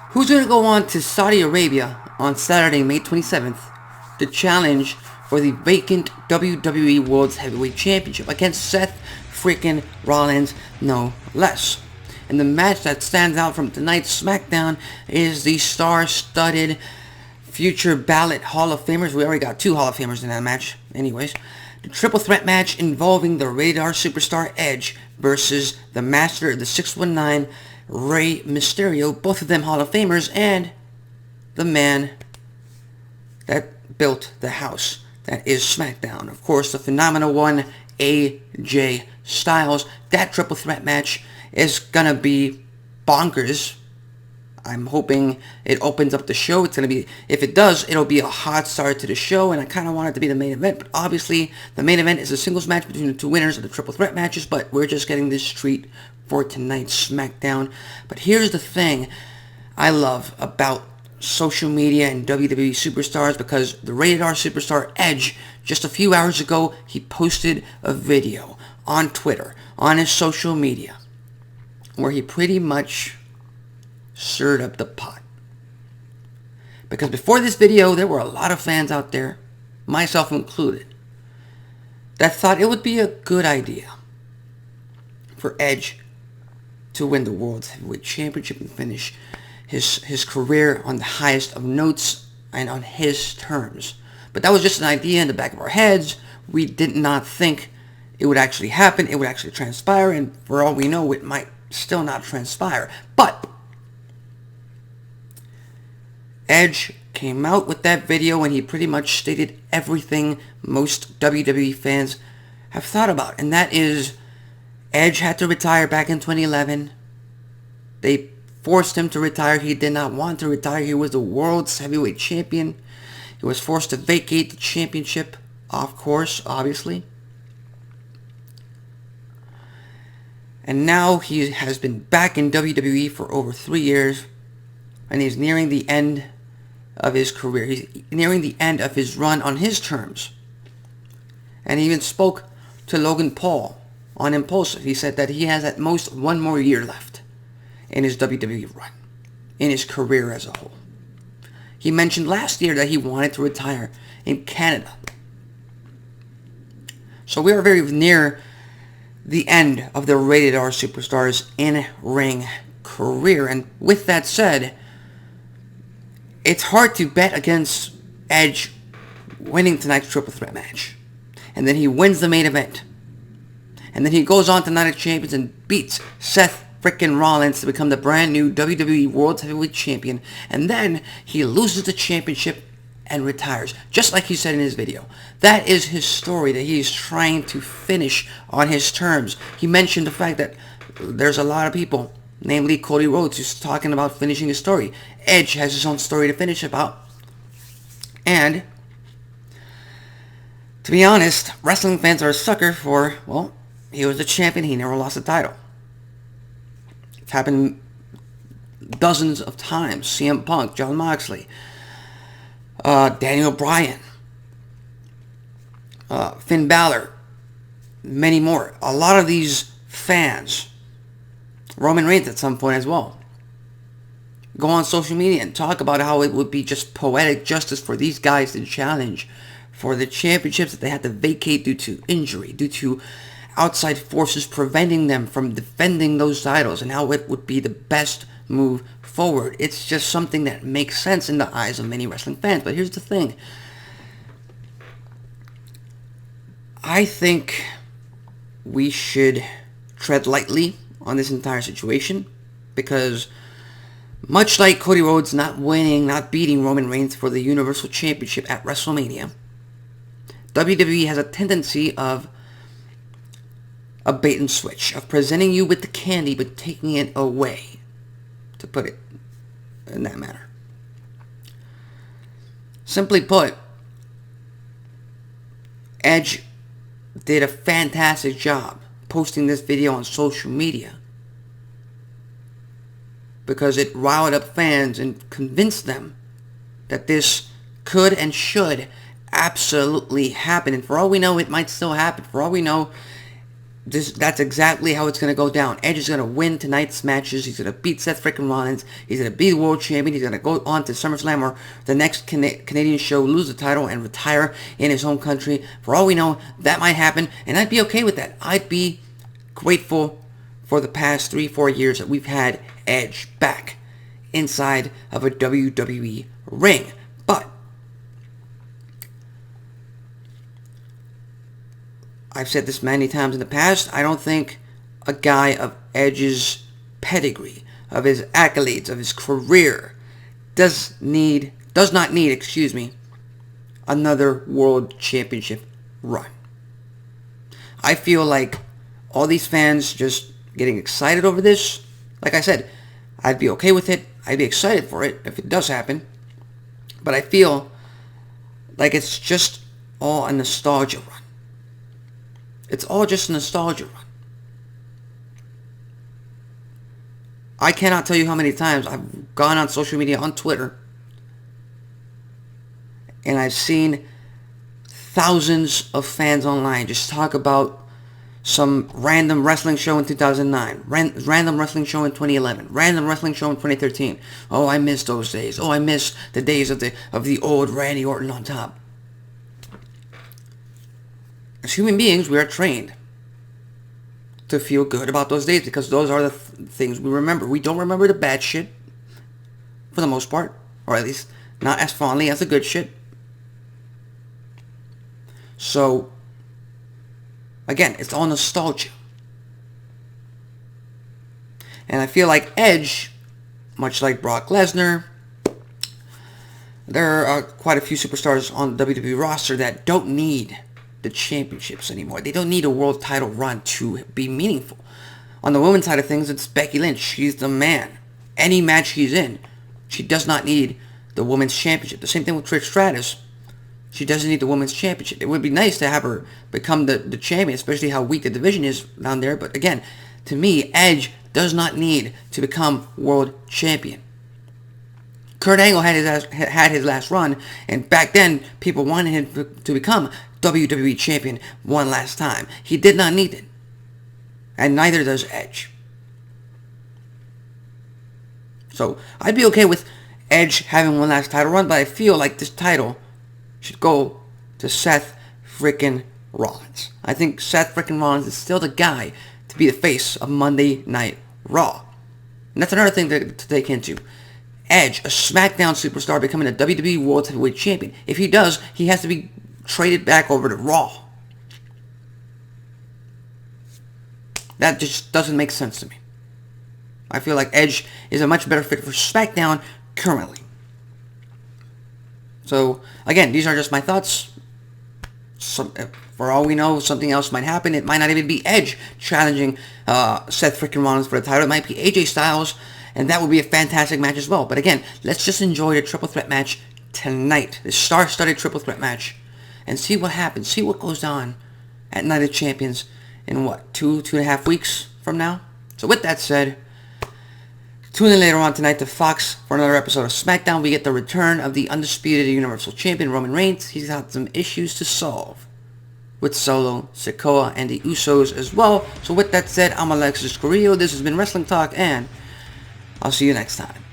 Who's going to go on to Saudi Arabia on Saturday, May 27th to challenge for the vacant WWE World Heavyweight Championship against Seth freaking Rollins, no less. And the match that stands out from tonight's SmackDown is the star-studded future ballot Hall of Famers. We already got 2 Hall of Famers in that match. Anyways, the triple threat match involving the Rated R superstar Edge versus the master of the 619, Rey Mysterio, both of them Hall of Famers, and the man that built the house that is SmackDown. Of course, the phenomenal one, AJ Styles. That triple threat match is gonna be bonkers. I'm hoping it opens up the show. It's going to be, if it does, it'll be a hot start to the show, and I kind of want it to be the main event, but obviously the main event is a singles match between the 2 winners of the triple threat matches, but we're just getting this treat for tonight's SmackDown. But here's the thing I love about social media and WWE superstars, because the Rated R superstar Edge, just a few hours ago, he posted a video on Twitter, on his social media, where he pretty much stirred up the pot. Because before this video, there were a lot of fans out there, myself included, that thought it would be a good idea for Edge to win the World Heavyweight Championship and finish his career on the highest of notes and on his terms. But that was just an idea in the back of our heads. We did not think it would actually happen, it would actually transpire, and for all we know, it might still not transpire. But Edge came out with that video and he pretty much stated everything most WWE fans have thought about. And that is, Edge had to retire back in 2011. They forced him to retire. He did not want to retire. He was the world's heavyweight champion. He was forced to vacate the championship, of course, obviously. And now he has been back in WWE for over 3 years. And he's nearing the end of his career. He's nearing the end of his run on his terms. And he even spoke to Logan Paul on Impulsive. He said that he has at most 1 more year left in his WWE run, in his career as a whole. He mentioned last year that he wanted to retire in Canada. So we are very near the end of the Rated R superstar's in-ring career. And with that said, it's hard to bet against Edge winning tonight's triple threat match. And then he wins the main event. And then he goes on to Night of Champions and beats Seth frickin' Rollins to become the brand new WWE World Heavyweight Champion. And then he loses the championship and retires. Just like he said in his video. That is his story that he is trying to finish on his terms. He mentioned the fact that there's a lot of people, namely Cody Rhodes, who's talking about finishing his story. Edge has his own story to finish about. And to be honest, wrestling fans are a sucker for, well, he was the champion, he never lost a title. It's happened dozens of times. CM Punk, Jon Moxley, Daniel Bryan, Finn Balor, many more. A lot of these fans, Roman Reigns at some point as well, go on social media and talk about how it would be just poetic justice for these guys to challenge for the championships that they had to vacate due to injury, due to outside forces preventing them from defending those titles, and how it would be the best move forward. It's just something that makes sense in the eyes of many wrestling fans. But here's the thing. I think we should tread lightly on this entire situation, because much like Cody Rhodes not beating Roman Reigns for the Universal Championship at WrestleMania, WWE has a tendency of a bait and switch, of presenting you with the candy but taking it away, to put it in that manner. Simply put, Edge did a fantastic job posting this video on social media, because it riled up fans and convinced them that this could and should absolutely happen. And for all we know, it might still happen. For all we know, That's exactly how it's going to go down. Edge is going to win tonight's matches. He's going to beat Seth freaking Rollins. He's going to be the world champion. He's going to go on to SummerSlam or the next Canadian show, lose the title, and retire in his home country. For all we know, that might happen, and I'd be okay with that. I'd be grateful for the past 3-4 years that we've had Edge back inside of a WWE ring. But I've said this many times in the past, I don't think a guy of Edge's pedigree, of his accolades, of his career, does not need, another world championship run. I feel like all these fans just getting excited over this, like I said, I'd be okay with it. I'd be excited for it if it does happen. But I feel like it's just all a nostalgia run. It's all just a nostalgia run. I cannot tell you how many times I've gone on social media, on Twitter, and I've seen thousands of fans online just talk about some random wrestling show in 2009, random wrestling show in 2011, random wrestling show in 2013. Oh, I miss those days. Oh, I miss the days of the old Randy Orton on top. As human beings, we are trained to feel good about those days because those are the things we remember. We don't remember the bad shit, for the most part, or at least not as fondly as the good shit. So, again, it's all nostalgia. And I feel like Edge, much like Brock Lesnar, there are quite a few superstars on the WWE roster that don't need the championships anymore. They don't need a world title run to be meaningful. On the women's side of things, it's Becky Lynch. She's the man. Any match she's in, she does not need the women's championship. The same thing with Trish Stratus. She doesn't need the women's championship. It would be nice to have her become the champion, especially how weak the division is down there. But again, to me, Edge does not need to become world champion. Kurt Angle had his last run, and back then, people wanted him to become WWE champion one last time. He did not need it. And neither does Edge. So, I'd be okay with Edge having one last title run, but I feel like this title should go to Seth freaking Rollins. I think Seth freaking Rollins is still the guy to be the face of Monday Night Raw. And that's another thing to take into. Edge, a SmackDown superstar, becoming a WWE World Heavyweight Champion. If he does, he has to be traded back over to Raw. That just doesn't make sense to me. I feel like Edge is a much better fit for SmackDown currently. So, again, these are just my thoughts. For all we know, something else might happen. It might not even be Edge challenging Seth freaking Rollins for the title. It might be AJ Styles, and that would be a fantastic match as well. But again, let's just enjoy the triple threat match tonight. The star-studded triple threat match. And see what happens. See what goes on at Night of Champions in what, 2.5 weeks from now? So with that said, tune in later on tonight to Fox for another episode of SmackDown. We get the return of the undisputed Universal Champion, Roman Reigns. He's got some issues to solve with Solo, Sikoa, and the Usos as well. So with that said, I'm Alexis Carrillo. This has been Wrestling Talk, and I'll see you next time.